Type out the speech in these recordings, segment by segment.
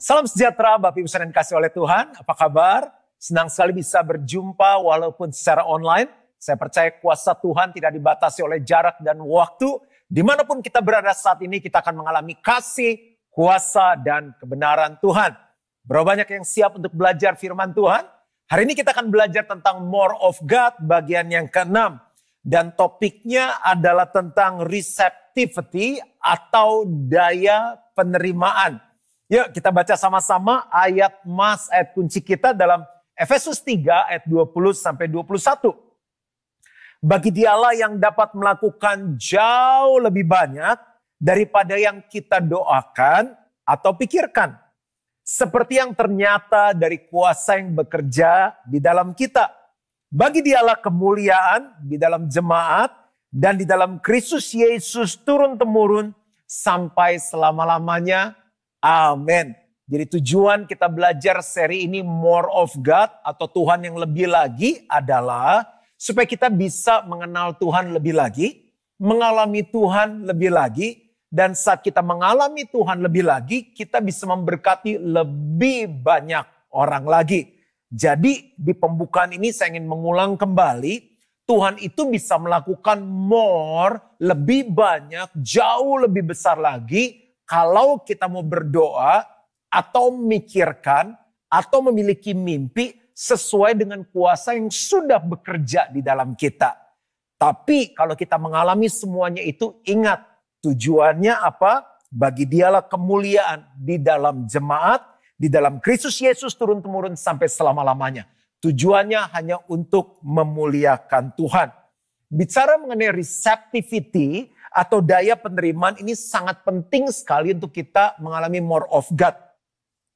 Salam sejahtera Bapak Ibu Saudara yang dikasihi oleh Tuhan. Apa kabar? Senang sekali bisa berjumpa walaupun secara online. Saya percaya kuasa Tuhan tidak dibatasi oleh jarak dan waktu. Dimanapun kita berada saat ini kita akan mengalami kasih, kuasa dan kebenaran Tuhan. Berapa banyak yang siap untuk belajar firman Tuhan? Hari ini kita akan belajar tentang More of God bagian yang ke-6. Dan topiknya adalah tentang receptivity atau daya penerimaan. Yuk kita baca sama-sama ayat kunci kita dalam Efesus 3 ayat 20 sampai 21. Bagi dialah yang dapat melakukan jauh lebih banyak daripada yang kita doakan atau pikirkan. Seperti yang ternyata dari kuasa yang bekerja di dalam kita. Bagi dialah kemuliaan di dalam jemaat dan di dalam Kristus Yesus turun-temurun sampai selama-lamanya. Amin. Jadi tujuan kita belajar seri ini More of God atau Tuhan yang lebih lagi adalah supaya kita bisa mengenal Tuhan lebih lagi, mengalami Tuhan lebih lagi, dan saat kita mengalami Tuhan lebih lagi, kita bisa memberkati lebih banyak orang lagi. Jadi di pembukaan ini saya ingin mengulang kembali, Tuhan itu bisa melakukan more, lebih banyak, jauh lebih besar lagi, kalau kita mau berdoa atau memikirkan atau memiliki mimpi sesuai dengan kuasa yang sudah bekerja di dalam kita. Tapi kalau kita mengalami semuanya itu, ingat tujuannya apa? Bagi dialah kemuliaan di dalam jemaat, di dalam Kristus Yesus turun-temurun sampai selama-lamanya. Tujuannya hanya untuk memuliakan Tuhan. Bicara mengenai receptivity, atau daya penerimaan ini sangat penting sekali untuk kita mengalami more of God.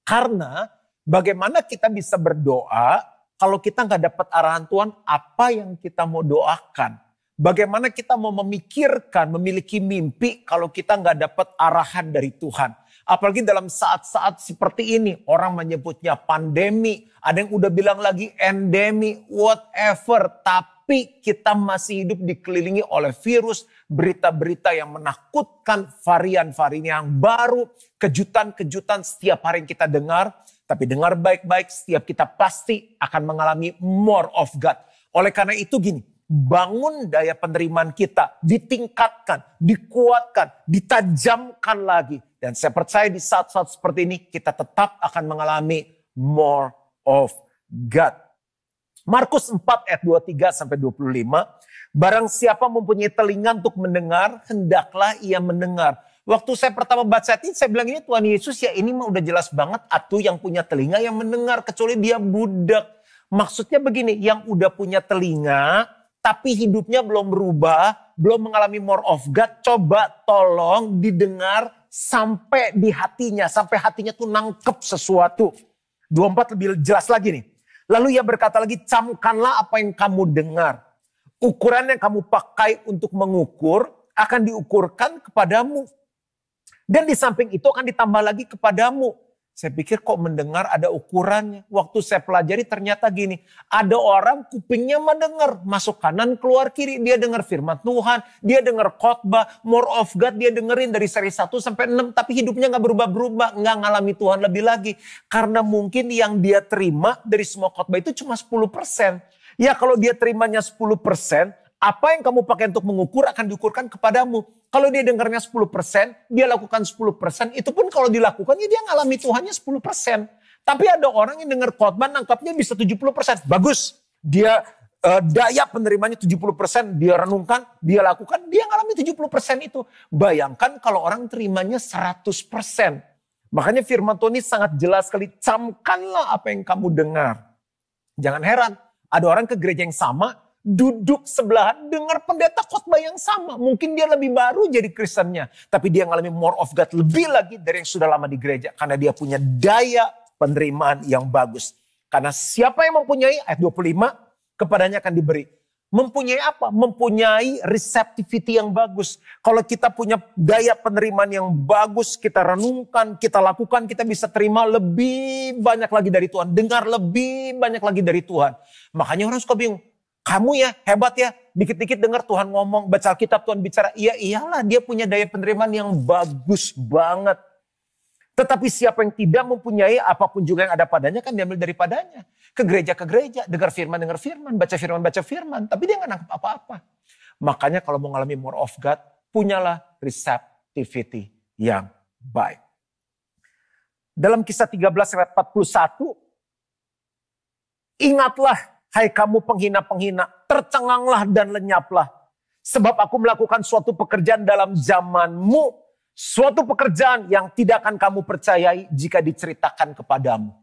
Karena bagaimana kita bisa berdoa kalau kita nggak dapat arahan Tuhan apa yang kita mau doakan. Bagaimana kita mau memikirkan, memiliki mimpi kalau kita nggak dapat arahan dari Tuhan. Apalagi dalam saat-saat seperti ini, orang menyebutnya pandemi, ada yang udah bilang lagi endemi, whatever. Tapi kita masih hidup dikelilingi oleh virus, berita-berita yang menakutkan, varian-varian yang baru, kejutan-kejutan setiap hari yang kita dengar. Tapi dengar baik-baik, setiap kita pasti akan mengalami more of God. Oleh karena itu gini, bangun daya penerimaan kita, ditingkatkan, dikuatkan, ditajamkan lagi. Dan saya percaya di saat-saat seperti ini kita tetap akan mengalami more of God. Markus 4 ayat 23 sampai 25. Barang siapa mempunyai telinga untuk mendengar, hendaklah ia mendengar. Waktu saya pertama baca ini, saya bilang ini Tuhan Yesus ya ini mah udah jelas banget. Atuh yang punya telinga yang mendengar, kecuali dia budak. Maksudnya begini, yang udah punya telinga, tapi hidupnya belum berubah, belum mengalami more of God, coba tolong didengar sampai di hatinya, sampai hatinya tuh nangkep sesuatu. 24 lebih jelas lagi nih. Lalu ia berkata lagi, camkanlah apa yang kamu dengar. Ukuran yang kamu pakai untuk mengukur akan diukurkan kepadamu. Dan di samping itu akan ditambah lagi kepadamu. Saya pikir kok mendengar ada ukurannya. Waktu saya pelajari ternyata gini. Ada orang kupingnya mendengar. Masuk kanan keluar kiri. Dia dengar firman Tuhan. Dia dengar khotbah. More of God dia dengerin dari seri 1 sampai 6. Tapi hidupnya gak berubah-berubah. Gak ngalami Tuhan lebih lagi. Karena mungkin yang dia terima dari semua khotbah itu cuma 10%. Ya kalau dia terimanya 10%. Apa yang kamu pakai untuk mengukur akan diukurkan kepadamu. Kalau dia dengarnya 10%, dia lakukan 10%. Itu pun kalau dilakukan ya dia ngalami Tuhannya 10%. Tapi ada orang yang dengar khotbah nangkapnya bisa 70%. Bagus. Dia daya penerimanya 70%. Dia renungkan, dia lakukan, dia ngalami 70% itu. Bayangkan kalau orang terimanya 100%. Makanya firman Tuhan ini sangat jelas sekali. Camkanlah apa yang kamu dengar. Jangan heran. Ada orang ke gereja yang sama. Duduk sebelahan dengar pendeta khotbah yang sama. Mungkin dia lebih baru jadi Kristennya. Tapi dia ngalami more of God lebih lagi dari yang sudah lama di gereja. Karena dia punya daya penerimaan yang bagus. Karena siapa yang mempunyai, ayat 25, kepadanya akan diberi. Mempunyai apa? Mempunyai receptivity yang bagus. Kalau kita punya daya penerimaan yang bagus, kita renungkan, kita lakukan, kita bisa terima lebih banyak lagi dari Tuhan. Dengar lebih banyak lagi dari Tuhan. Makanya orang suka bingung. Kamu ya hebat ya, dikit-dikit dengar Tuhan ngomong, baca Alkitab Tuhan bicara. Iya iyalah dia punya daya penerimaan yang bagus banget. Tetapi siapa yang tidak mempunyai apapun juga yang ada padanya kan diambil daripadanya. Ke gereja, dengar firman, baca firman. Tapi dia nggak nangkep apa-apa. Makanya kalau mau mengalami more of God, punyalah receptivity yang baik. Dalam Kisah 13 ayat 41, ingatlah hai kamu penghina-penghina, tercenganglah dan lenyaplah. Sebab aku melakukan suatu pekerjaan dalam zamanmu, suatu pekerjaan yang tidak akan kamu percayai jika diceritakan kepadamu.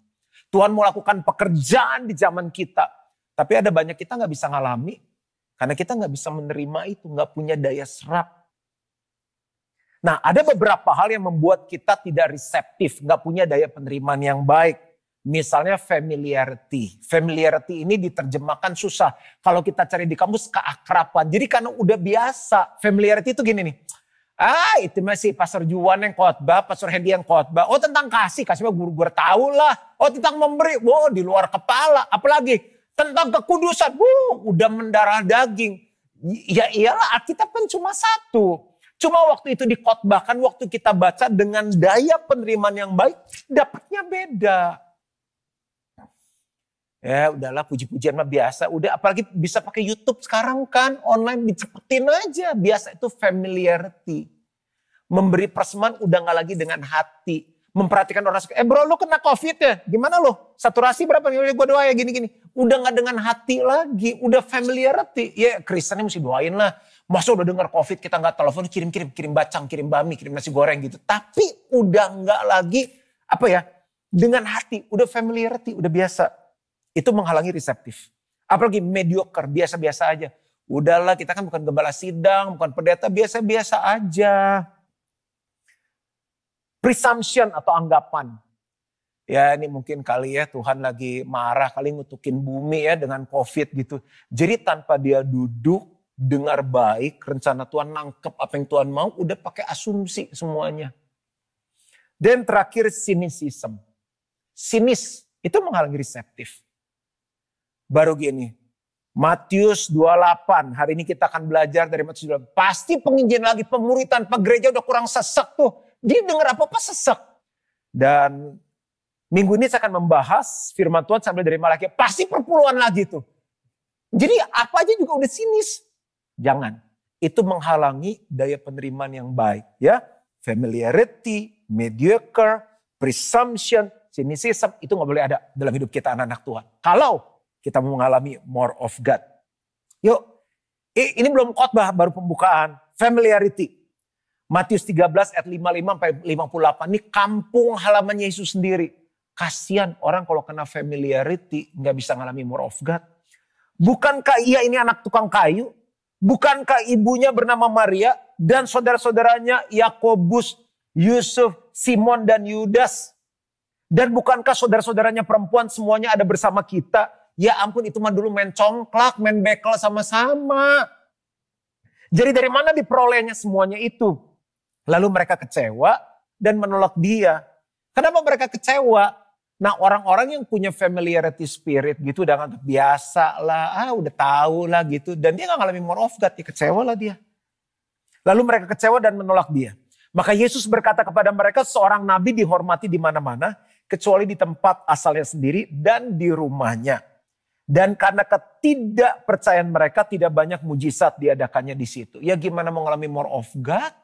Tuhan mau lakukan pekerjaan di zaman kita. Tapi ada banyak kita nggak bisa ngalami. Karena kita nggak bisa menerima itu, nggak punya daya serap. Nah, ada beberapa hal yang membuat kita tidak reseptif, nggak punya daya penerimaan yang baik. Misalnya familiarity. Familiarity ini diterjemahkan susah. Kalau kita cari di kamus keakraban. Jadi karena udah biasa, familiarity itu gini nih. Itu masih Pastor Juan yang khotbah, Pastor Hendy yang khotbah. Oh tentang kasih mah guru-guru tahu lah. Oh tentang memberi, di luar kepala. Apalagi tentang kekudusan, udah mendarah daging. Ya iyalah, Alkitab kan cuma satu. Cuma waktu itu dikhotbahkan, waktu kita baca dengan daya penerimaan yang baik, dapatnya beda. Ya udahlah, puji-pujian mah biasa. Udah apalagi bisa pakai YouTube sekarang kan, online dicepetin aja. Biasa itu familiarity. Memberi persembahan udah gak lagi dengan hati. Memperhatikan orang, bro lu kena COVID ya, gimana lo? Saturasi berapa nih? Gue doa ya gini-gini. Udah gak dengan hati lagi, udah familiarity. Ya Kristennya mesti doain lah. Masa udah dengar COVID kita gak telepon, kirim bacang, kirim bami, kirim nasi goreng gitu. Tapi udah gak lagi, dengan hati. Udah familiarity, udah biasa. Itu menghalangi reseptif. Apalagi mediocre, biasa-biasa aja. Udahlah kita kan bukan gembala sidang, bukan pendeta, biasa-biasa aja. Presumption atau anggapan. Ya ini mungkin kali ya Tuhan lagi marah, kali ngutukin bumi ya dengan COVID gitu. Jadi tanpa dia duduk, dengar baik, rencana Tuhan nangkep apa yang Tuhan mau, udah pakai asumsi semuanya. Dan terakhir cynicism. Sinis, itu menghalangi reseptif. Baru gini, Matius 28, hari ini kita akan belajar dari Matius 28. Pasti penginjilan lagi, pemuritan, gereja udah kurang sesek tuh. Dia dengar apa-apa sesek. Dan minggu ini saya akan membahas firman Tuhan sambil dari Malaki. Pasti perpuluhan lagi tuh. Jadi apa aja juga udah sinis. Jangan. Itu menghalangi daya penerimaan yang baik. Ya, familiarity, mediocre, presumption, cynicism. Itu gak boleh ada dalam hidup kita anak-anak Tuhan. Kalau kita mau mengalami more of God. Yuk, ini belum khotbah, baru pembukaan. Familiarity. Matius 13 ayat 55 sampai 58. Ini kampung halamannya Yesus sendiri. Kasihan orang kalau kena familiarity nggak bisa ngalami more of God. Bukankah ia ini anak tukang kayu? Bukankah ibunya bernama Maria dan saudara-saudaranya Yakobus, Yusuf, Simon dan Yudas? Dan bukankah saudara-saudaranya perempuan semuanya ada bersama kita? Ya ampun itu mah dulu main congklak, main bekel sama-sama. Jadi dari mana diperolehnya semuanya itu? Lalu mereka kecewa dan menolak dia. Kenapa mereka kecewa? Nah orang-orang yang punya familiarity spirit gitu udah nganggap biasa lah, udah tahu lah gitu. Dan dia gak ngalamin more of God, ya kecewa lah dia. Lalu mereka kecewa dan menolak dia. Maka Yesus berkata kepada mereka, seorang nabi dihormati di mana-mana, kecuali di tempat asalnya sendiri dan di rumahnya. Dan karena ketidakpercayaan mereka tidak banyak mujizat diadakannya di situ. Ya gimana mau ngalami more of God?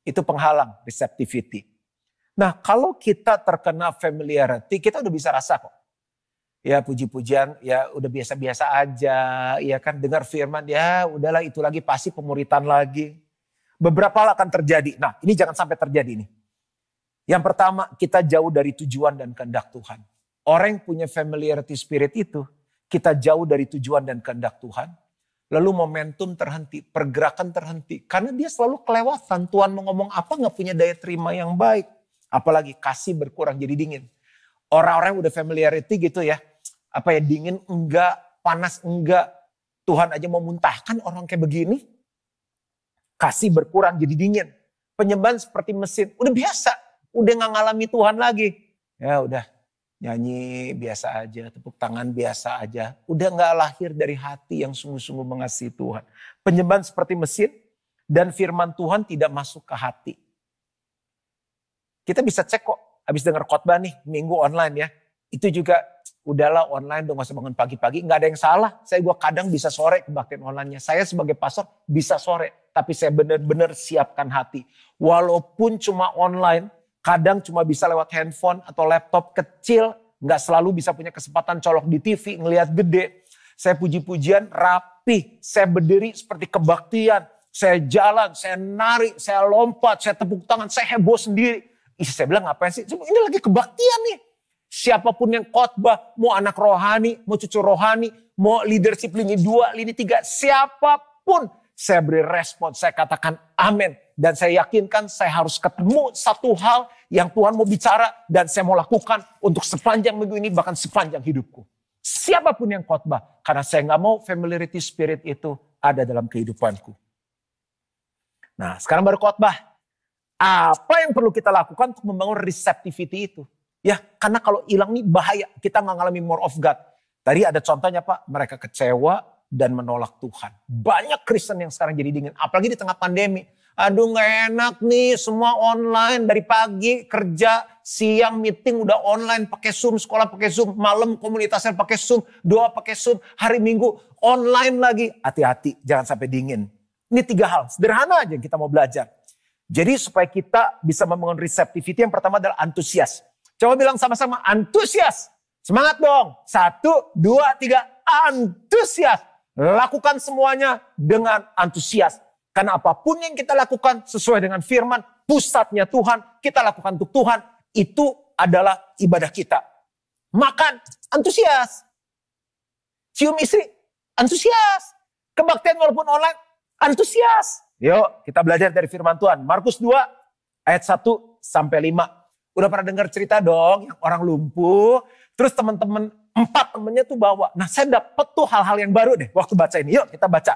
Itu penghalang receptivity. Nah kalau kita terkena familiarity kita udah bisa rasa kok. Ya puji-pujian ya udah biasa-biasa aja. Ya kan dengar firman ya udahlah itu lagi pasti pemuritan lagi. Beberapa hal akan terjadi. Nah ini jangan sampai terjadi nih. Yang pertama kita jauh dari tujuan dan kehendak Tuhan. Orang yang punya familiarity spirit itu kita jauh dari tujuan dan kehendak Tuhan. Lalu momentum terhenti, pergerakan terhenti. Karena dia selalu kelewatan. Tuhan mau ngomong apa gak punya daya terima yang baik. Apalagi kasih berkurang jadi dingin. Orang-orang udah familiarity gitu ya. Dingin enggak, panas enggak. Tuhan aja mau muntahkan orang kayak begini. Kasih berkurang jadi dingin. Penyembahan seperti mesin. Udah biasa. Udah gak ngalami Tuhan lagi. Ya udah. Nyanyi biasa aja, tepuk tangan biasa aja. Udah gak lahir dari hati yang sungguh-sungguh mengasihi Tuhan. Penyembahan seperti mesin dan firman Tuhan tidak masuk ke hati. Kita bisa cek kok, habis dengar khotbah nih, minggu online ya. Itu juga udahlah online dong, gak usah bangun pagi-pagi. Gak ada yang salah, gua kadang bisa sore kebaktian online-nya. Saya sebagai pastor bisa sore, tapi saya benar-benar siapkan hati. Walaupun cuma online, kadang cuma bisa lewat handphone atau laptop kecil, gak selalu bisa punya kesempatan colok di TV, ngelihat gede. Saya puji-pujian rapi, saya berdiri seperti kebaktian. Saya jalan, saya nari, saya lompat, saya tepuk tangan, saya heboh sendiri. Saya bilang ngapain sih? Ini lagi kebaktian nih. Siapapun yang khotbah, mau anak rohani, mau cucu rohani, mau leadership lini 2, lini 3, siapapun. Saya beri respon, saya katakan amin. Dan saya yakinkan saya harus ketemu satu hal yang Tuhan mau bicara dan saya mau lakukan untuk sepanjang minggu ini, bahkan sepanjang hidupku. Siapapun yang khotbah, karena saya gak mau familiarity spirit itu ada dalam kehidupanku. Nah sekarang baru khotbah. Apa yang perlu kita lakukan untuk membangun receptivity itu? Ya, karena kalau hilang nih bahaya. Kita nggak ngalami more of God. Tadi ada contohnya Pak, mereka kecewa dan menolak Tuhan. Banyak Kristen yang sekarang jadi dingin. Apalagi di tengah pandemi. Aduh nggak enak nih, semua online. Dari pagi kerja, siang meeting udah online pakai Zoom. Sekolah pakai Zoom, malam komunitasnya pakai Zoom. Doa pakai Zoom, hari Minggu online lagi. Hati-hati, jangan sampai dingin. Ini 3 hal, sederhana aja yang kita mau belajar. Jadi supaya kita bisa membangun receptivity, yang pertama adalah antusias. Coba bilang sama-sama, antusias. Semangat dong. 1, 2, 3, antusias. Lakukan semuanya dengan antusias. Karena apapun yang kita lakukan sesuai dengan firman, pusatnya Tuhan, kita lakukan untuk Tuhan, itu adalah ibadah kita. Makan, antusias. Cium istri, antusias. Kebaktian walaupun online, antusias. Yuk kita belajar dari firman Tuhan. Markus 2 ayat 1 sampai 5. Udah pernah dengar cerita dong yang orang lumpuh. Terus teman-teman 4 temennya tuh bawa. Nah saya dapet tuh hal-hal yang baru deh waktu baca ini. Yuk kita baca.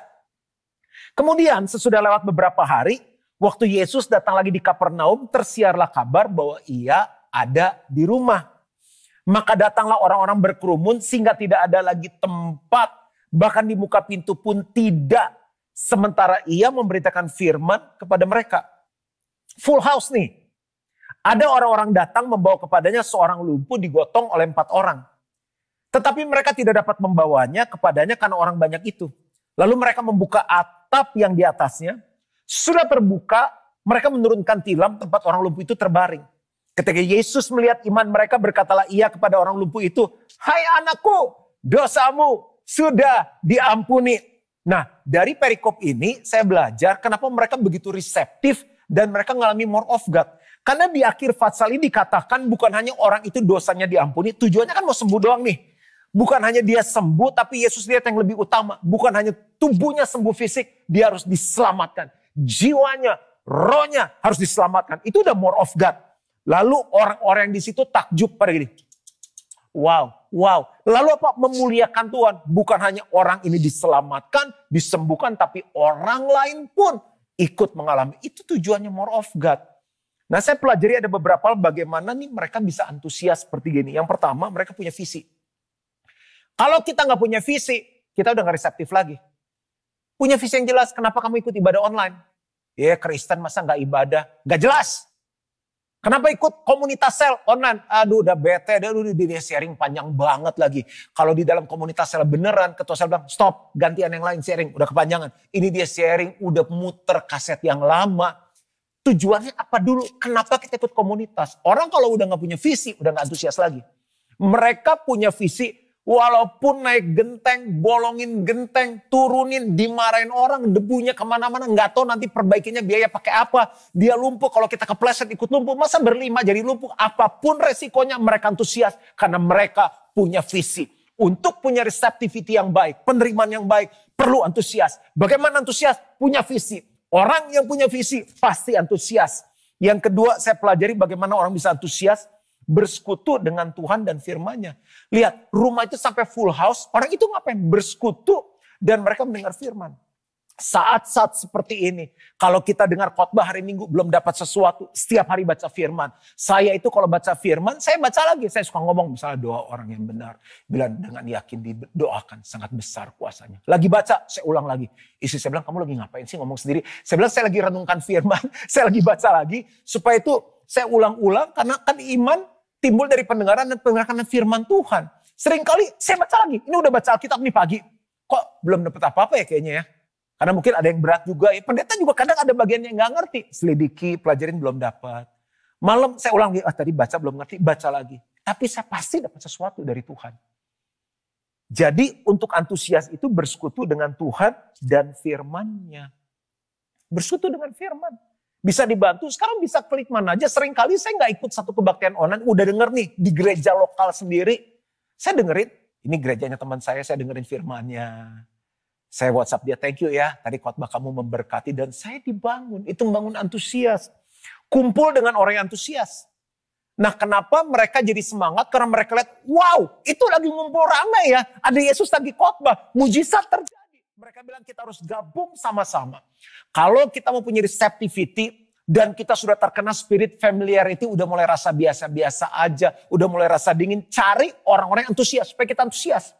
Kemudian sesudah lewat beberapa hari. Waktu Yesus datang lagi di Kapernaum. Tersiarlah kabar bahwa ia ada di rumah. Maka datanglah orang-orang berkerumun sehingga tidak ada lagi tempat. Bahkan di muka pintu pun tidak. Sementara ia memberitakan firman kepada mereka. Full house nih. Ada orang-orang datang membawa kepadanya seorang lumpuh digotong oleh 4 orang. Tetapi mereka tidak dapat membawanya kepadanya karena orang banyak itu. Lalu mereka membuka atap yang di atasnya. Sudah terbuka, mereka menurunkan tilam tempat orang lumpuh itu terbaring. Ketika Yesus melihat iman mereka, berkatalah ia kepada orang lumpuh itu, "Hai anakku, dosamu sudah diampuni." Nah, dari perikop ini saya belajar kenapa mereka begitu reseptif dan mereka mengalami more of God. Karena di akhir Fatsal ini dikatakan bukan hanya orang itu dosanya diampuni, tujuannya kan mau sembuh doang nih. Bukan hanya dia sembuh, tapi Yesus lihat yang lebih utama. Bukan hanya tubuhnya sembuh fisik, dia harus diselamatkan. Jiwanya, rohnya harus diselamatkan. Itu udah more of God. Lalu orang-orang yang di situ takjub pada gini. Wow. Lalu apa? Memuliakan Tuhan. Bukan hanya orang ini diselamatkan, disembuhkan, tapi orang lain pun ikut mengalami. Itu tujuannya more of God. Nah saya pelajari ada beberapa hal bagaimana nih mereka bisa antusias seperti gini. Yang pertama mereka punya visi. Kalau kita nggak punya visi, kita udah nggak reseptif lagi. Punya visi yang jelas, kenapa kamu ikut ibadah online? Ya Kristen masa nggak ibadah? Nggak jelas. Kenapa ikut komunitas sel online? Aduh udah bete, dia sharing panjang banget lagi. Kalau di dalam komunitas sel beneran, ketua sel bilang stop, gantian yang lain sharing, udah kepanjangan. Ini dia sharing, udah muter kaset yang lama. Tujuannya apa dulu? Kenapa kita ikut komunitas? Orang kalau udah gak punya visi, udah gak antusias lagi. Mereka punya visi, walaupun naik genteng, bolongin genteng, turunin, dimarahin orang, debunya kemana-mana, nggak tahu nanti perbaikinya biaya pakai apa. Dia lumpuh, kalau kita kepleset ikut lumpuh, masa berlima jadi lumpuh? Apapun resikonya mereka antusias, karena mereka punya visi. Untuk punya receptivity yang baik, penerimaan yang baik, perlu antusias. Bagaimana antusias? Punya visi. Orang yang punya visi pasti antusias. Yang kedua, saya pelajari bagaimana orang bisa antusias, bersekutu dengan Tuhan dan firman-Nya. Lihat, rumah itu sampai full house, orang itu ngapain? Bersekutu dan mereka mendengar firman. Saat-saat seperti ini, kalau kita dengar khotbah hari Minggu belum dapat sesuatu, setiap hari baca firman. Saya itu kalau baca firman, saya baca lagi. Saya suka ngomong misalnya doa orang yang benar. Bilang dengan yakin didoakan, sangat besar kuasanya. Lagi baca, saya ulang lagi. Istri saya bilang, kamu lagi ngapain sih ngomong sendiri? Saya bilang, saya lagi renungkan firman, saya lagi baca lagi. Supaya itu saya ulang-ulang, karena kan iman timbul dari pendengaran dan pendengaran firman Tuhan. Seringkali saya baca lagi, ini udah baca Alkitab nih pagi. Kok belum dapat apa-apa ya kayaknya ya? Karena mungkin ada yang berat juga. Ya, pendeta juga kadang ada bagian yang gak ngerti. Selidiki, pelajarin belum dapat. Malam saya ulang lagi, tadi baca belum ngerti, baca lagi. Tapi saya pasti dapat sesuatu dari Tuhan. Jadi untuk antusias itu bersekutu dengan Tuhan dan firman-Nya. Bersekutu dengan firman. Bisa dibantu, sekarang bisa klik mana aja. Seringkali saya gak ikut satu kebaktian online, udah denger nih di gereja lokal sendiri. Saya dengerin, ini gerejanya teman saya dengerin firman-Nya. Saya WhatsApp dia, thank you ya, tadi khotbah kamu memberkati dan saya dibangun. Itu membangun antusias. Kumpul dengan orang yang antusias. Nah kenapa mereka jadi semangat? Karena mereka lihat, wow itu lagi ngumpul ramai ya. Ada Yesus lagi khotbah, mujizat terjadi. Mereka bilang kita harus gabung sama-sama. Kalau kita mau punya receptivity dan kita sudah terkena spirit familiarity, udah mulai rasa biasa-biasa aja, udah mulai rasa dingin, cari orang-orang yang antusias supaya kita antusias.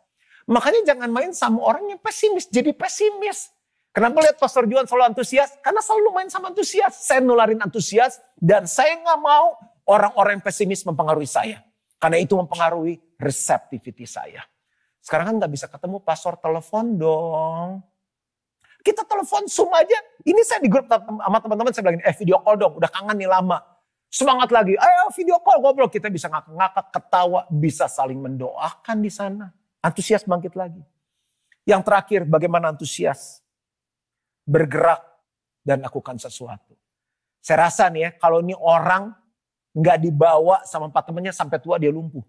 Makanya jangan main sama orang yang pesimis, jadi pesimis. Kenapa lihat Pastor Juan selalu antusias? Karena selalu main sama antusias. Saya nularin antusias dan saya gak mau orang-orang yang pesimis mempengaruhi saya. Karena itu mempengaruhi receptivity saya. Sekarang kan gak bisa ketemu, Pastor telepon dong. Kita telepon Zoom aja. Ini saya di grup sama teman-teman, saya bilang, video call dong, udah kangen nih lama. Semangat lagi, ayo video call, ngobrol. Kita bisa ngakak-ngakak, ketawa, bisa saling mendoakan di sana. Antusias bangkit lagi. Yang terakhir, bagaimana antusias? Bergerak dan lakukan sesuatu. Saya rasa nih ya, kalau ini orang nggak dibawa sama 4 temannya sampai tua dia lumpuh.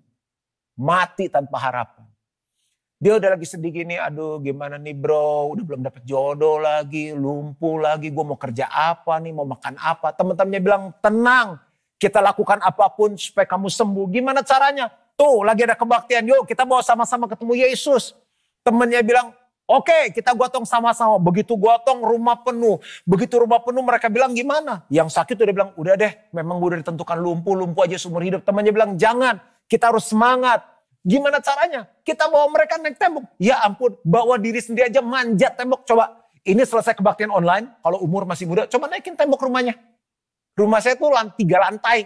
Mati tanpa harapan. Dia udah lagi sedih gini, aduh gimana nih bro, udah belum dapet jodoh lagi, lumpuh lagi, gue mau kerja apa nih, mau makan apa. Teman-temannya bilang, tenang, kita lakukan apapun supaya kamu sembuh. Gimana caranya? Tuh lagi ada kebaktian, yuk kita bawa sama-sama ketemu Yesus. Temennya bilang, oke, kita gotong sama-sama. Begitu gotong rumah penuh. Begitu rumah penuh mereka bilang gimana? Yang sakit udah bilang, udah deh memang udah ditentukan lumpuh aja seumur hidup. Temannya bilang jangan, kita harus semangat. Gimana caranya? Kita bawa mereka naik tembok. Ya ampun, bawa diri sendiri aja manjat tembok. Coba, ini selesai kebaktian online, kalau umur masih muda, coba naikin tembok rumahnya. Rumah saya tuh 3 lantai.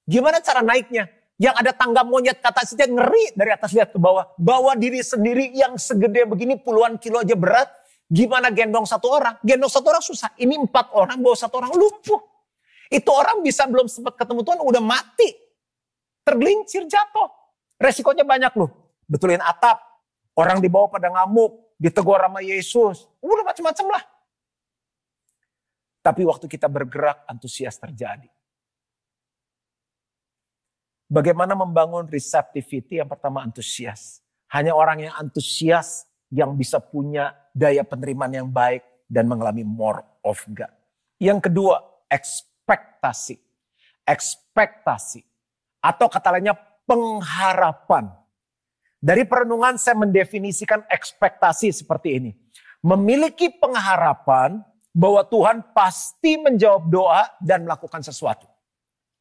Gimana cara naiknya? Yang ada tangga monyet, kata saja ngeri dari atas lihat ke bawah. Bawa diri sendiri yang segede begini puluhan kilo aja berat. Gimana gendong 1 orang? Gendong 1 orang susah. Ini 4 orang bawa 1 orang lumpuh. Itu orang bisa belum sempat ketemu Tuhan udah mati. Tergelincir jatuh. Resikonya banyak loh. Betulin atap. Orang dibawa pada ngamuk. Ditegur sama Yesus. Udah macam-macam lah. Tapi waktu kita bergerak antusias terjadi. Bagaimana membangun receptivity? Yang pertama antusias. Hanya orang yang antusias yang bisa punya daya penerimaan yang baik dan mengalami more of God. Yang kedua, ekspektasi. Ekspektasi. Atau kata lainnya pengharapan. Dari perenungan saya mendefinisikan ekspektasi seperti ini. Memiliki pengharapan bahwa Tuhan pasti menjawab doa dan melakukan sesuatu.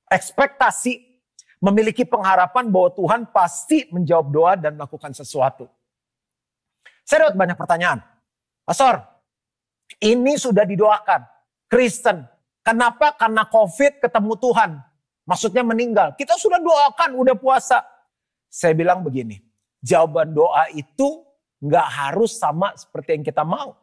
Ekspektasi memiliki pengharapan bahwa Tuhan pasti menjawab doa dan melakukan sesuatu. Saya dapat banyak pertanyaan. Pastor, ini sudah didoakan. Kristen, kenapa karena COVID ketemu Tuhan? Maksudnya meninggal. Kita sudah doakan, udah puasa. Saya bilang begini, jawaban doa itu gak harus sama seperti yang kita mau.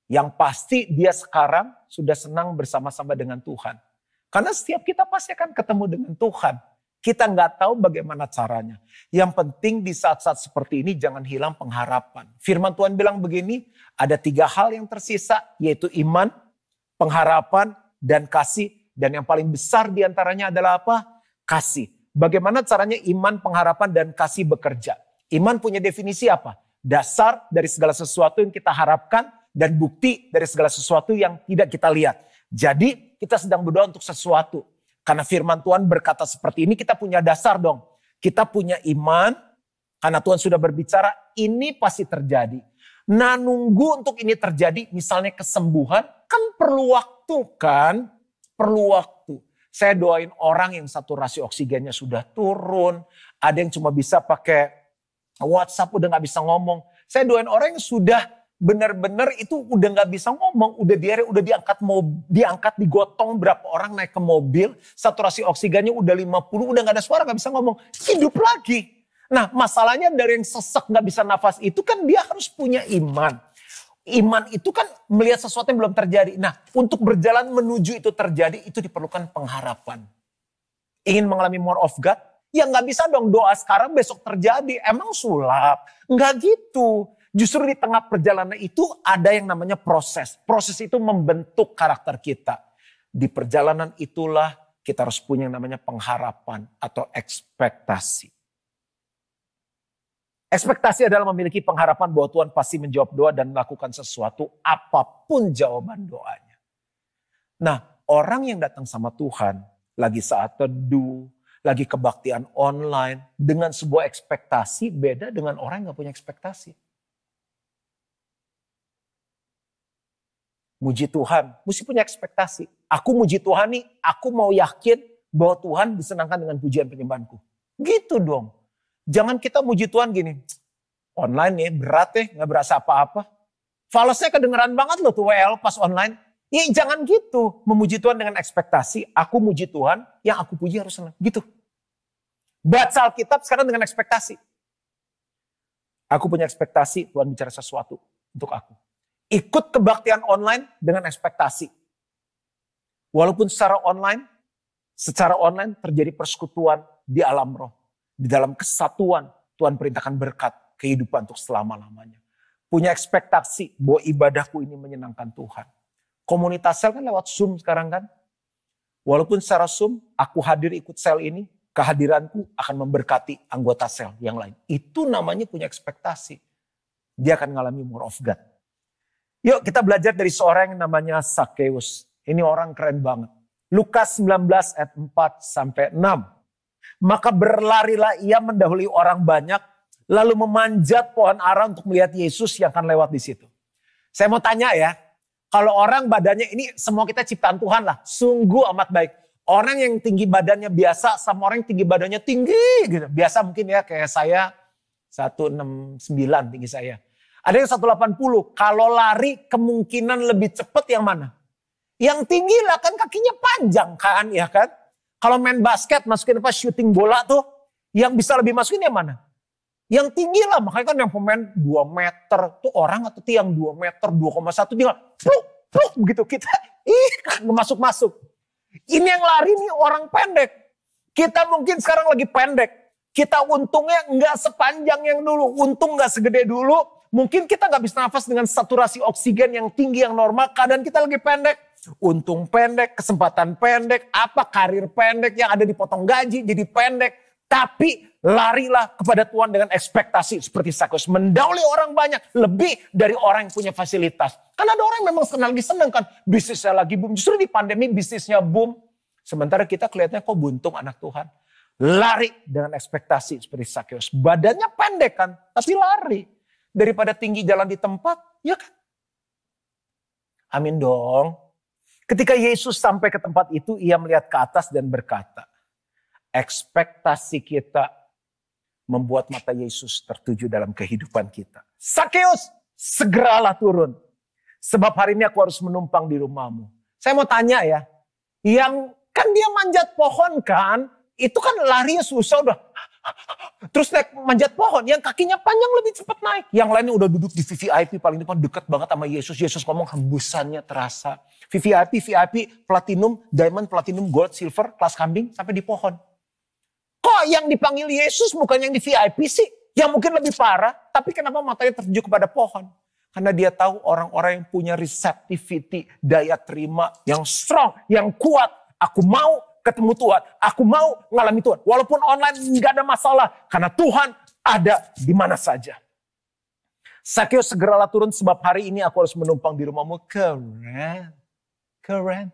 Yang pasti dia sekarang sudah senang bersama-sama dengan Tuhan. Karena setiap kita pasti akan ketemu dengan Tuhan. Kita nggak tahu bagaimana caranya. Yang penting di saat-saat seperti ini jangan hilang pengharapan. Firman Tuhan bilang begini, ada 3 hal yang tersisa, yaitu iman, pengharapan, dan kasih. Dan yang paling besar diantaranya adalah apa? Kasih. Bagaimana caranya iman, pengharapan, dan kasih bekerja? Iman punya definisi apa? Dasar dari segala sesuatu yang kita harapkan dan bukti dari segala sesuatu yang tidak kita lihat. Jadi kita sedang berdoa untuk sesuatu. Karena firman Tuhan berkata seperti ini, kita punya dasar dong. Kita punya iman, karena Tuhan sudah berbicara, ini pasti terjadi. Nah, nunggu untuk ini terjadi, misalnya kesembuhan, kan perlu waktu kan? Perlu waktu. Saya doain orang yang saturasi oksigennya sudah turun. Ada yang cuma bisa pakai WhatsApp, udah gak bisa ngomong. Saya doain orang yang sudah benar-benar itu udah gak bisa ngomong. Udah diare, udah diangkat digotong berapa orang naik ke mobil. Saturasi oksigennya udah 50, udah gak ada suara, gak bisa ngomong. Hidup lagi. Nah, masalahnya dari yang sesek gak bisa nafas itu kan dia harus punya iman. Iman itu kan melihat sesuatu yang belum terjadi. Nah, untuk berjalan menuju itu terjadi, itu diperlukan pengharapan. Ingin mengalami more of God? Ya gak bisa dong doa sekarang besok terjadi. Emang sulap? Gak gitu. Justru di tengah perjalanan itu ada yang namanya proses. Proses itu membentuk karakter kita. Di perjalanan itulah kita harus punya yang namanya pengharapan atau ekspektasi. Ekspektasi adalah memiliki pengharapan bahwa Tuhan pasti menjawab doa dan melakukan sesuatu apapun jawaban doanya. Nah, orang yang datang sama Tuhan lagi saat teduh, lagi kebaktian online dengan sebuah ekspektasi beda dengan orang yang gak punya ekspektasi. Muji Tuhan, mesti punya ekspektasi. Aku muji Tuhan nih, aku mau yakin bahwa Tuhan disenangkan dengan pujian penyembahanku. Gitu dong. Jangan kita muji Tuhan gini, online nih berat gak berasa apa-apa. Falesnya kedengeran banget loh tuh WL pas online. Ya jangan gitu, memuji Tuhan dengan ekspektasi, aku muji Tuhan, yang aku puji harus senang. Gitu. Baca Alkitab sekarang dengan ekspektasi. Aku punya ekspektasi Tuhan bicara sesuatu untuk aku. Ikut kebaktian online dengan ekspektasi. Walaupun secara online terjadi persekutuan di alam roh. Di dalam kesatuan Tuhan perintahkan berkat kehidupan untuk selama-lamanya. Punya ekspektasi bahwa ibadahku ini menyenangkan Tuhan. Komunitas sel kan lewat Zoom sekarang kan. Walaupun secara Zoom aku hadir ikut sel ini, kehadiranku akan memberkati anggota sel yang lain. Itu namanya punya ekspektasi. Dia akan mengalami more of God. Yuk kita belajar dari seorang yang namanya Sakeus. Ini orang keren banget. Lukas 19 ayat 4 sampai 6. Maka berlarilah ia mendahului orang banyak, lalu memanjat pohon ara untuk melihat Yesus yang akan lewat di situ. Saya mau tanya ya, kalau orang badannya ini semua kita ciptaan Tuhan lah, sungguh amat baik. Orang yang tinggi badannya biasa sama orang yang tinggi badannya tinggi gitu. Biasa mungkin ya kayak saya 169 tinggi saya. Ada yang 180, kalau lari kemungkinan lebih cepat yang mana? Yang tinggi lah kan kakinya panjang kan ya kan. Kalau main basket masukin apa shooting bola tuh, yang bisa lebih masukin yang mana? Yang tinggi lah, makanya kan yang pemain 2 meter tuh orang atau tiang 2 meter, 2,1 tinggal pluk begitu kita, masuk-masuk. Ini yang lari nih orang pendek. Kita mungkin sekarang lagi pendek. Kita untungnya nggak sepanjang yang dulu, untung nggak segede dulu. Mungkin kita nggak bisa nafas dengan saturasi oksigen yang tinggi yang normal, keadaan kita lagi pendek. Untung pendek, kesempatan pendek, karir pendek yang ada dipotong gaji jadi pendek. Tapi larilah kepada Tuhan dengan ekspektasi seperti Sakeus. Mendahului orang banyak, lebih dari orang yang punya fasilitas. Karena ada orang yang memang lagi senang kan, bisnisnya lagi boom. Justru di pandemi bisnisnya boom. Sementara kita kelihatannya kok buntung anak Tuhan. Lari dengan ekspektasi seperti Sakeus. Badannya pendek kan, tapi lari. Daripada tinggi jalan di tempat, ya kan? Amin dong. Ketika Yesus sampai ke tempat itu, ia melihat ke atas dan berkata, ekspektasi kita membuat mata Yesus tertuju dalam kehidupan kita. Sakeus, segeralah turun. Sebab hari ini aku harus menumpang di rumahmu. Saya mau tanya ya, yang kan dia manjat pohon kan, itu kan larinya susah udah. Terus naik manjat pohon, yang kakinya panjang lebih cepat naik. Yang lainnya udah duduk di VVIP paling depan dekat banget sama Yesus. Yesus ngomong hembusannya terasa. VIP, platinum, diamond, platinum, gold, silver, kelas kambing sampai di pohon. Kok yang dipanggil Yesus bukan yang di VIP sih? Yang mungkin lebih parah, tapi kenapa matanya tertuju kepada pohon? Karena dia tahu orang-orang yang punya receptivity, daya terima yang strong, yang kuat. Aku mau ketemu Tuhan, aku mau ngalami Tuhan. Walaupun online nggak ada masalah, karena Tuhan ada di mana saja. Sakeus segeralah turun sebab hari ini aku harus menumpang di rumahmu. Keren.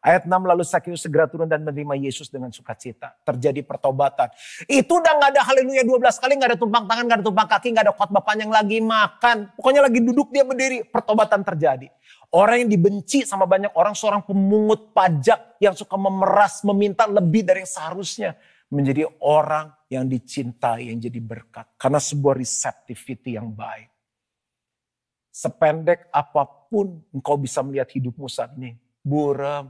Ayat 6, lalu Sakeus segera turun dan menerima Yesus dengan sukacita. Terjadi pertobatan. Itu udah gak ada haleluya 12 kali, gak ada tumpang tangan, gak ada tumpang kaki, gak ada khotbah panjang lagi makan. Pokoknya lagi duduk dia berdiri, pertobatan terjadi. Orang yang dibenci sama banyak orang, seorang pemungut pajak yang suka memeras, meminta lebih dari yang seharusnya. Menjadi orang yang dicintai, yang jadi berkat. Karena sebuah receptivity yang baik. Sependek apapun engkau bisa melihat hidupmu saat ini. Buram.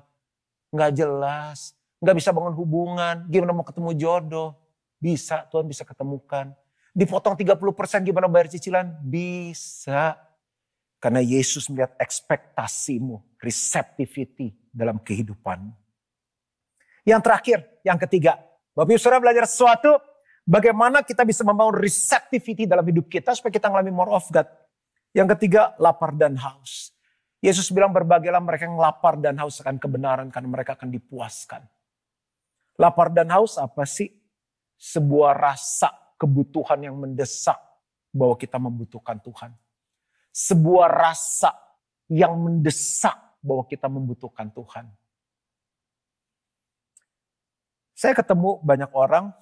Nggak jelas, nggak bisa bangun hubungan, gimana mau ketemu jodoh? Bisa, Tuhan bisa ketemukan. Dipotong 30% gimana bayar cicilan? Bisa. Karena Yesus melihat ekspektasimu, receptivity dalam kehidupanmu. Yang terakhir, yang ketiga. Bapak Ibu Saudara belajar sesuatu, bagaimana kita bisa membangun receptivity dalam hidup kita supaya kita mengalami more of God. Yang ketiga, lapar dan haus. Yesus bilang berbagailah mereka yang lapar dan haus akan kebenaran karena mereka akan dipuaskan. Lapar dan haus apa sih? Sebuah rasa kebutuhan yang mendesak bahwa kita membutuhkan Tuhan. Sebuah rasa yang mendesak bahwa kita membutuhkan Tuhan. Saya ketemu banyak orang,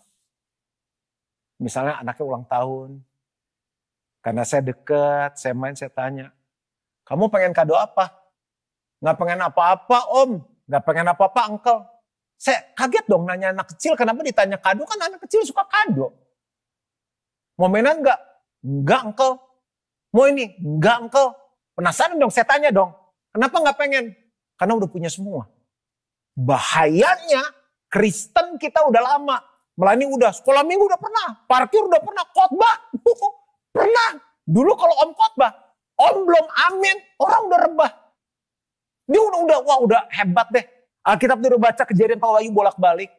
misalnya anaknya ulang tahun. Karena saya dekat, saya main, saya tanya. Kamu pengen kado apa? Nggak pengen apa-apa om. Nggak pengen apa-apa uncle. Saya kaget dong nanya anak kecil. Kenapa ditanya kado? Kan anak kecil suka kado. Mau mainan nggak? Nggak uncle. Mau ini? Nggak uncle. Penasaran dong, saya tanya dong. Kenapa nggak pengen? Karena udah punya semua. Bahayanya Kristen kita udah lama. Melayani udah, sekolah minggu udah pernah. Parkir udah pernah, khotbah. Pernah. Dulu kalau om khotbah. Om belum amin, orang udah rebah. Dia udah hebat deh. Alkitab udah baca kejadian Pak Wahyu bolak-balik.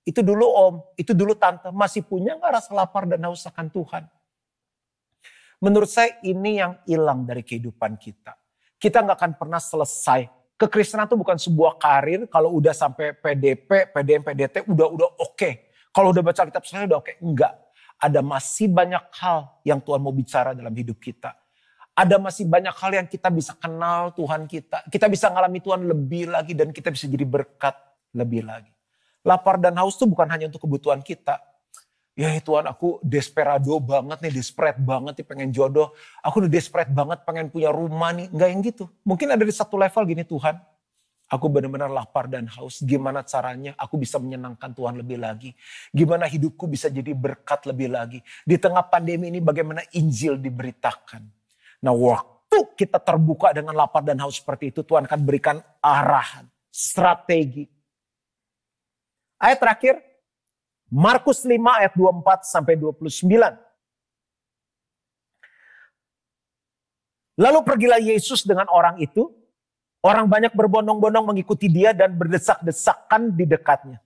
Itu dulu om, itu dulu tante. Masih punya gak rasa lapar dan haus akan Tuhan? Menurut saya ini yang hilang dari kehidupan kita. Kita gak akan pernah selesai. Kekristenan itu bukan sebuah karir. Kalau udah sampai PDP, PDM, PDT udah oke. Kalau udah baca Alkitab saya udah oke. Enggak. Ada masih banyak hal yang Tuhan mau bicara dalam hidup kita. Ada masih banyak hal yang kita bisa kenal Tuhan kita. Kita bisa ngalami Tuhan lebih lagi dan kita bisa jadi berkat lebih lagi. Lapar dan haus itu bukan hanya untuk kebutuhan kita. Ya Tuhan aku desperado banget nih, desperate banget nih pengen jodoh. Aku udah desperate banget pengen punya rumah nih. Enggak yang gitu. Mungkin ada di satu level gini Tuhan. Aku benar-benar lapar dan haus. Gimana caranya aku bisa menyenangkan Tuhan lebih lagi. Gimana hidupku bisa jadi berkat lebih lagi. Di tengah pandemi ini bagaimana Injil diberitakan. Nah waktu kita terbuka dengan lapar dan haus seperti itu, Tuhan akan berikan arahan, strategi. Ayat terakhir, Markus 5 ayat 24 sampai 29. Lalu pergilah Yesus dengan orang itu, orang banyak berbondong-bondong mengikuti dia dan berdesak-desakan di dekatnya.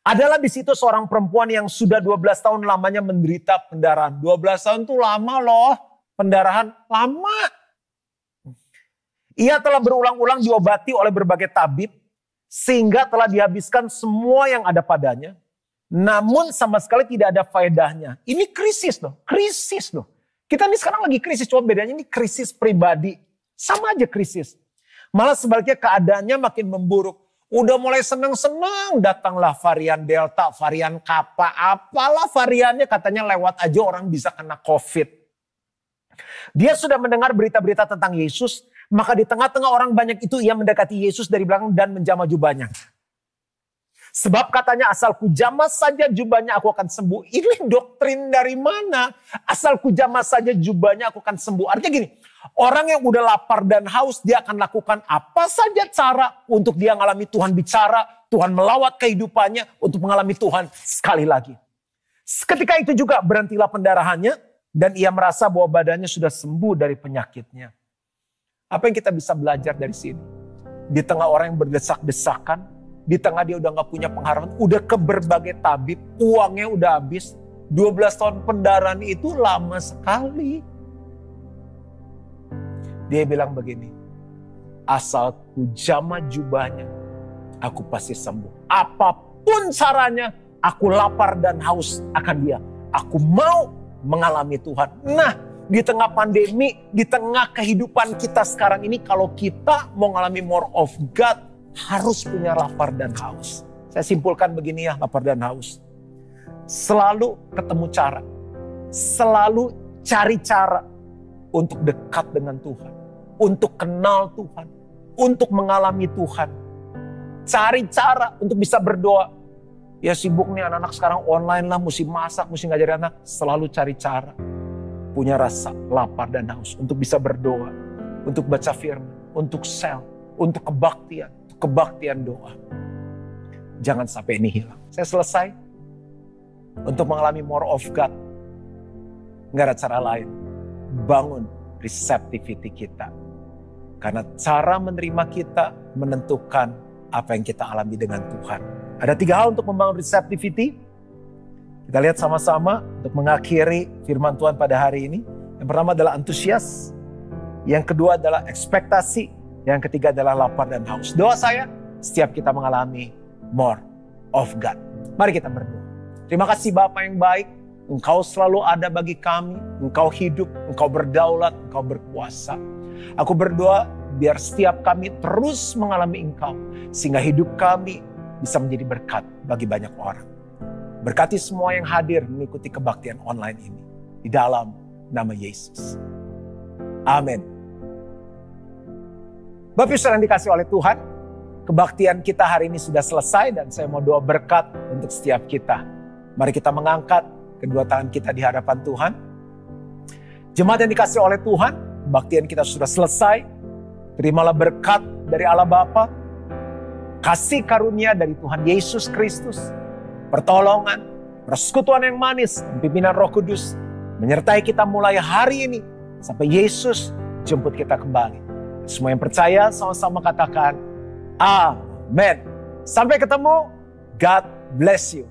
Adalah di situ seorang perempuan yang sudah 12 tahun lamanya menderita pendarahan. 12 tahun itu lama loh. Pendarahan lama. Ia telah berulang-ulang diobati oleh berbagai tabib. Sehingga telah dihabiskan semua yang ada padanya. Namun sama sekali tidak ada faedahnya. Ini krisis loh. Krisis loh. Kita ini sekarang lagi krisis. Cuma bedanya ini krisis pribadi. Sama aja krisis. Malah sebaliknya keadaannya makin memburuk. Udah mulai senang-senang datanglah varian Delta, varian Kappa. Apalah variannya katanya lewat aja orang bisa kena COVID. Dia sudah mendengar berita-berita tentang Yesus, maka di tengah-tengah orang banyak itu ia mendekati Yesus dari belakang dan menjamah jubahnya. Sebab katanya asal kujamah saja jubahnya aku akan sembuh. Ini doktrin dari mana? Asal kujamah saja jubahnya aku akan sembuh. Artinya gini, orang yang udah lapar dan haus dia akan lakukan apa saja cara untuk dia mengalami Tuhan bicara, Tuhan melawat kehidupannya untuk mengalami Tuhan sekali lagi. Ketika itu juga berhentilah pendarahannya. Dan ia merasa bahwa badannya sudah sembuh dari penyakitnya. Apa yang kita bisa belajar dari sini? Di tengah orang yang berdesak-desakan. Di tengah dia udah gak punya pengharapan. Udah ke berbagai tabib. Uangnya udah habis. 12 tahun pendarahan itu lama sekali. Dia bilang begini. Asal ku jamah jubahnya. Aku pasti sembuh. Apapun caranya. Aku lapar dan haus akan dia. Aku mau mengalami Tuhan. Nah, di tengah pandemi, di tengah kehidupan kita sekarang ini, kalau kita mau mengalami more of God, harus punya lapar dan haus. Saya simpulkan begini ya, lapar dan haus. Selalu ketemu cara. Selalu cari cara untuk dekat dengan Tuhan. Untuk kenal Tuhan. Untuk mengalami Tuhan. Cari cara untuk bisa berdoa. Ya sibuk nih anak-anak sekarang online lah, mesti masak, mesti ngajarin anak. Selalu cari cara. Punya rasa lapar dan haus untuk bisa berdoa. Untuk baca firman, untuk sel, untuk kebaktian doa. Jangan sampai ini hilang. Saya selesai untuk mengalami more of God. Nggak ada cara lain. Bangun receptivity kita. Karena cara menerima kita menentukan apa yang kita alami dengan Tuhan. Ada 3 hal untuk membangun receptivity. Kita lihat sama-sama untuk mengakhiri firman Tuhan pada hari ini. Yang pertama adalah antusias. Yang kedua adalah ekspektasi. Yang ketiga adalah lapar dan haus. Doa saya, setiap kita mengalami more of God. Mari kita berdoa. Terima kasih Bapa yang baik. Engkau selalu ada bagi kami. Engkau hidup, Engkau berdaulat, Engkau berkuasa. Aku berdoa biar setiap kami terus mengalami Engkau. Sehingga hidup kami bisa menjadi berkat bagi banyak orang. Berkati semua yang hadir mengikuti kebaktian online ini. Di dalam nama Yesus. Amin. Bapak Ibu saudara yang dikasih oleh Tuhan. Kebaktian kita hari ini sudah selesai dan saya mau doa berkat untuk setiap kita. Mari kita mengangkat kedua tangan kita di hadapan Tuhan. Jemaat yang dikasih oleh Tuhan, kebaktian kita sudah selesai. Terimalah berkat dari Allah Bapa, kasih karunia dari Tuhan Yesus Kristus, pertolongan, persekutuan yang manis, dan pimpinan Roh Kudus menyertai kita mulai hari ini sampai Yesus jemput kita kembali. Semua yang percaya sama-sama katakan, Amen. Sampai ketemu. God bless you.